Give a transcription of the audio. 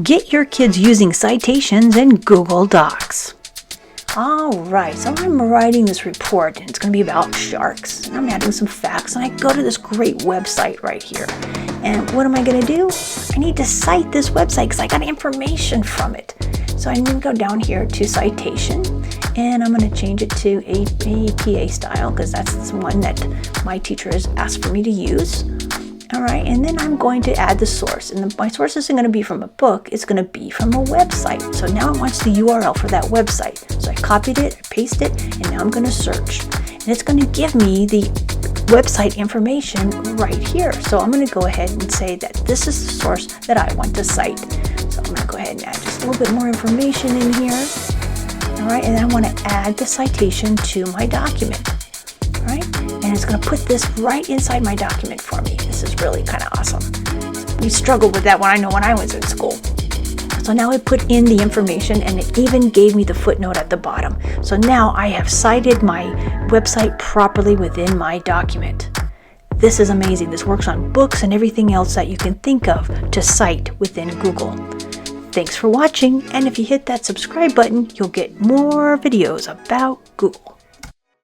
Get your kids using citations in Google Docs. Alright, so I'm writing this report and it's going to be about sharks. And I'm adding some facts and I go to this great website right here. And what am I going to do? I need to cite this website because I got information from it. So I need to go down here to citation and I'm going to change it to APA style because that's the one that my teacher has asked for me to use. Alright, and then I'm going to add the source. And my source isn't going to be from a book, it's going to be from a website. So now it wants the URL for that website. So I copied it, I pasted it, and now I'm going to search. And it's going to give me the website information right here. So I'm going to go ahead and say that this is the source that I want to cite. So I'm going to go ahead and add just a little bit more information in here. Alright, and then I want to add the citation to my document. Alright, and it's going to put this right inside my document for me. This is really kind of awesome. We struggled with that one, I know, when I was in school. So now I put in the information and it even gave me the footnote at the bottom. So now I have cited my website properly within my document. This is amazing. This works on books and everything else that you can think of to cite within Google. Thanks for watching, and if you hit that subscribe button, you'll get more videos about Google.